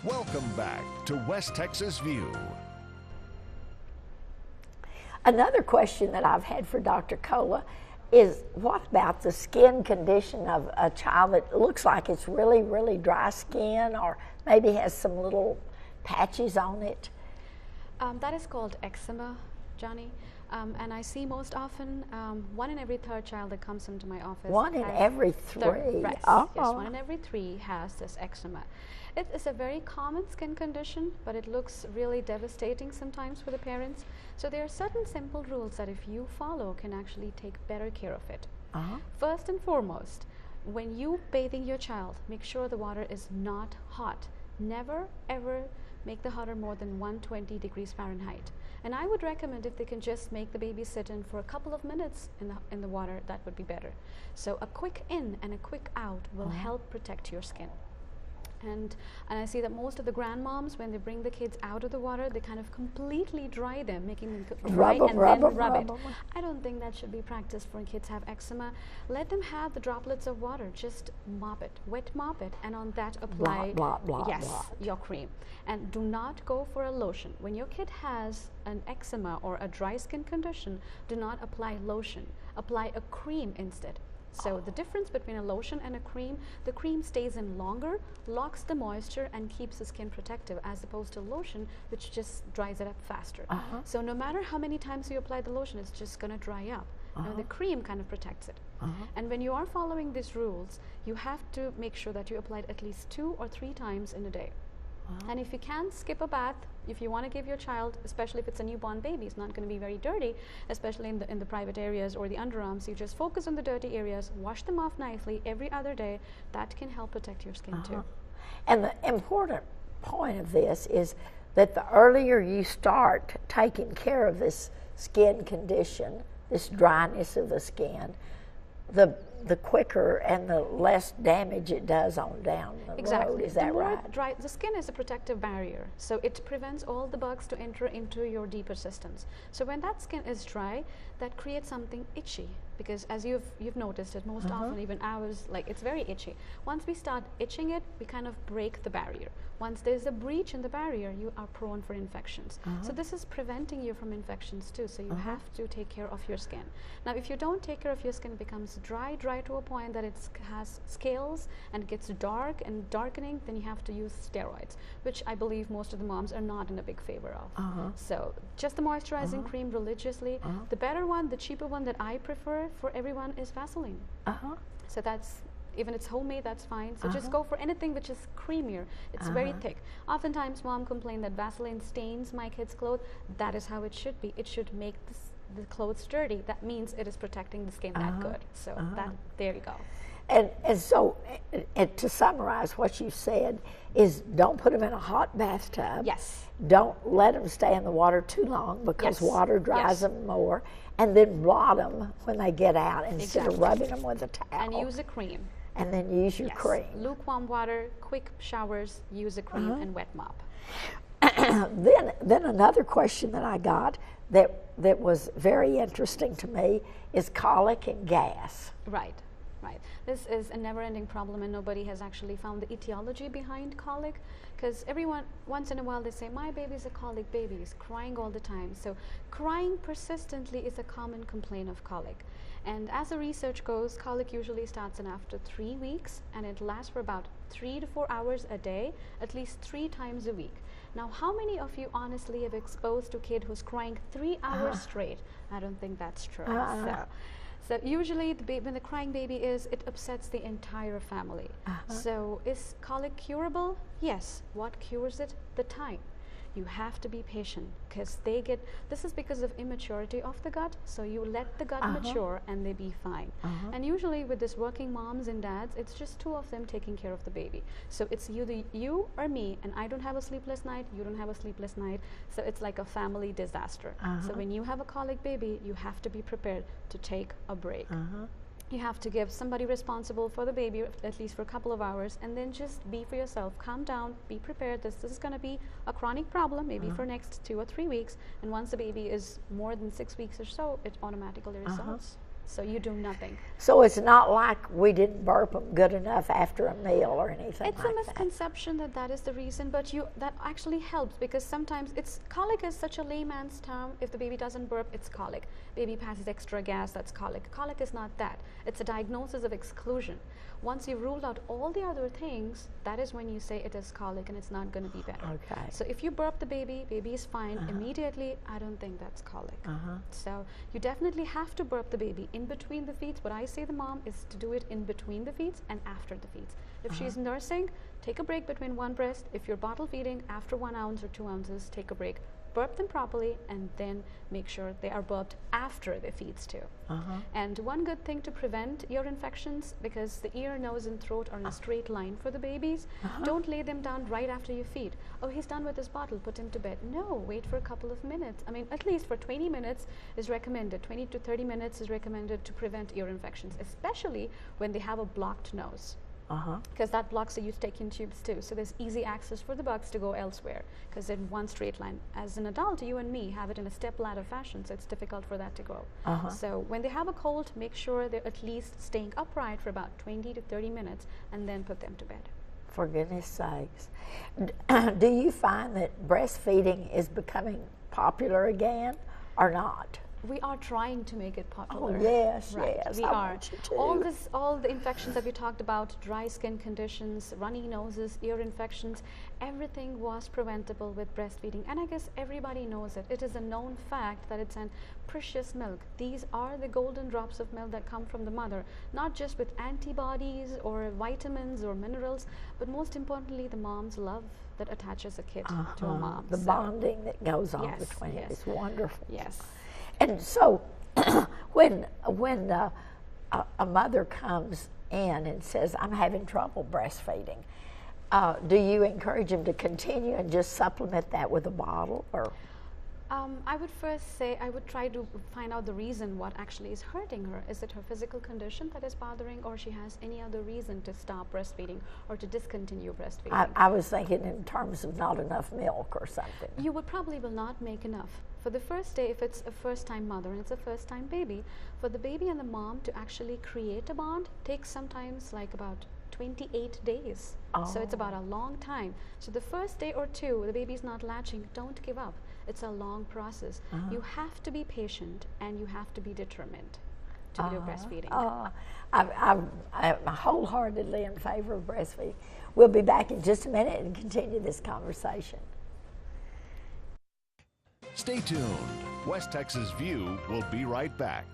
Welcome back to West Texas View. Another question that I've had for Dr. Cola is, what about the skin condition of a child that looks like it's really, really dry skin, or maybe has some little patches on it? That is called eczema, Johnny. And I see most often 1 in every 3rd child that comes into my office. 1 in every 3? Yes, Oh. yes, 1 in every 3 has this eczema. It is a very common skin condition, but it looks really devastating sometimes for the parents. So there are certain simple rules that if you follow can actually take better care of it. First and foremost, when you bathing your child, make sure the water is not hot. Never ever make the hotter more than 120 degrees Fahrenheit. And I would recommend if they can just make the baby sit in for a couple of minutes in the water, that would be better. So a quick in and a quick out will help protect your skin. And I see that most of the grandmoms, when they bring the kids out of the water, they kind of completely dry them, making them dry and then rub it. I don't think that should be practiced for when kids have eczema. Let them have the droplets of water. Just mop it, wet mop it, and on that apply your cream. And do not go for a lotion. When your kid has an eczema or a dry skin condition, do not apply lotion. Apply a cream instead. So the difference between a lotion and a cream, the cream stays in longer, locks the moisture, and keeps the skin protective, as opposed to lotion, which just dries it up faster. So no matter how many times you apply the lotion, it's just going to dry up. Now the cream kind of protects it. And when you are following these rules, you have to make sure that you apply it at least 2 or 3 times in a day. And if you can skip a bath, if you want to give your child, especially if it's a newborn baby, it's not going to be very dirty, especially in the private areas or the underarms, you just focus on the dirty areas, wash them off nicely every other day. That can help protect your skin too. And the important point of this is that the earlier you start taking care of this skin condition, this dryness of the skin, the quicker and the less damage it does on down the road. Is that right? The skin is a protective barrier, so it prevents all the bugs to enter into your deeper systems. So when that skin is dry, that creates something itchy, because as you've noticed it most often, even ours, like, it's very itchy. Once we start itching it, we kind of break the barrier. Once there's a breach in the barrier, you are prone for infections. So this is preventing you from infections too, so you have to take care of your skin. Now if you don't take care of your skin, it becomes dry to a point that it has scales and gets dark and darkening, then you have to use steroids, which I believe most of the moms are not in a big favor of. So just the moisturizing cream religiously. The better one, the cheaper one that I prefer for everyone is Vaseline. So that's, even it's homemade, that's fine. So just go for anything which is creamier. It's very thick. Oftentimes mom complain that Vaseline stains my kids' clothes. That is how it should be. It should make the clothes dirty. That means it is protecting the skin that good. So there you go. And so, to summarize what you said, is don't put them in a hot bathtub. Yes. Don't let them stay in the water too long, because water dries them more. And then blot them when they get out instead of rubbing them with a towel. And use a cream. And then use your cream. Lukewarm water, quick showers, use a cream, and wet mop. Then another question that I got that was very interesting to me is colic and gas. Right. This is a never-ending problem, and nobody has actually found the etiology behind colic, because everyone, once in a while, they say, my baby's a colic baby, he's crying all the time. So crying persistently is a common complaint of colic. And as the research goes, colic usually starts in after 3 weeks, and it lasts for about 3 to 4 hours a day, at least 3 times a week. Now, how many of you honestly have exposed to a kid who's crying 3 hours straight? I don't think that's true. So usually when the crying baby is, it upsets the entire family. So is colic curable? Yes. What cures it? The time. You have to be patient, because this is because of immaturity of the gut. So you let the gut mature and they be fine. And usually with this working moms and dads, it's just 2 of them taking care of the baby. So it's either you or me, and I don't have a sleepless night, you don't have a sleepless night. So it's like a family disaster. So when you have a colic baby, you have to be prepared to take a break. You have to give somebody responsible for the baby at least for a couple of hours, and then just be for yourself. Calm down, be prepared. This is going to be a chronic problem, maybe for next 2 or 3 weeks. And once the baby is more than 6 weeks or so, it automatically resolves. So you do nothing. So it's not like we didn't burp them good enough after a meal or anything It's like a misconception that that is the reason, but that actually helps, because sometimes colic is such a layman's term. If the baby doesn't burp, it's colic. Baby passes extra gas, that's colic. Colic is not that. It's a diagnosis of exclusion. Once you've ruled out all the other things, that is when you say it is colic and it's not going to be better. Okay. So if you burp the baby is fine immediately, I don't think that's colic. So you definitely have to burp the baby in between the feeds. What I say the mom is to do it in between the feeds and after the feeds. If she's nursing, take a break between one breast. If you're bottle feeding, after 1 ounce or 2 ounces, take a break. Burp them properly and then make sure they are burped after the feeds too. And one good thing to prevent ear infections, because the ear, nose and throat are in a straight line for the babies, don't lay them down right after you feed. Oh, he's done with his bottle, put him to bed. No, wait for a couple of minutes. I mean, at least for 20 minutes is recommended. 20 to 30 minutes is recommended to prevent ear infections, especially when they have a blocked nose. Because that blocks the eustachian tubes too. So there's easy access for the bugs to go elsewhere, because in one straight line. As an adult, you and me have it in a step ladder fashion, so it's difficult for that to go. So when they have a cold, make sure they're at least staying upright for about 20 to 30 minutes and then put them to bed. For goodness sakes. Do you find that breastfeeding is becoming popular again or not? We are trying to make it popular. Oh, yes, right. yes. We I are. want you to. All the infections that we talked about, dry skin conditions, runny noses, ear infections, everything was preventable with breastfeeding. And I guess everybody knows it. It is a known fact that it's an precious milk. These are the golden drops of milk that come from the mother, not just with antibodies or vitamins or minerals, but most importantly, the mom's love that attaches a kid to a mom. The bonding that goes on Yes, between it yes. is wonderful. Yes. And so when a mother comes in and says, I'm having trouble breastfeeding, do you encourage them to continue and just supplement that with a bottle? Or I would first say I would try to find out the reason what actually is hurting her. Is it her physical condition that is bothering, or she has any other reason to stop breastfeeding or to discontinue breastfeeding? I was thinking in terms of not enough milk or something. You would probably will not make enough. For the first day, if it's a first-time mother and it's a first-time baby, for the baby and the mom to actually create a bond takes sometimes like about 28 days. So it's about a long time. So the first day or two, the baby's not latching, don't give up. It's a long process. You have to be patient and you have to be determined to do breastfeeding. I'm wholeheartedly in favor of breastfeeding. We'll be back in just a minute and continue this conversation. Stay tuned. West Texas View will be right back.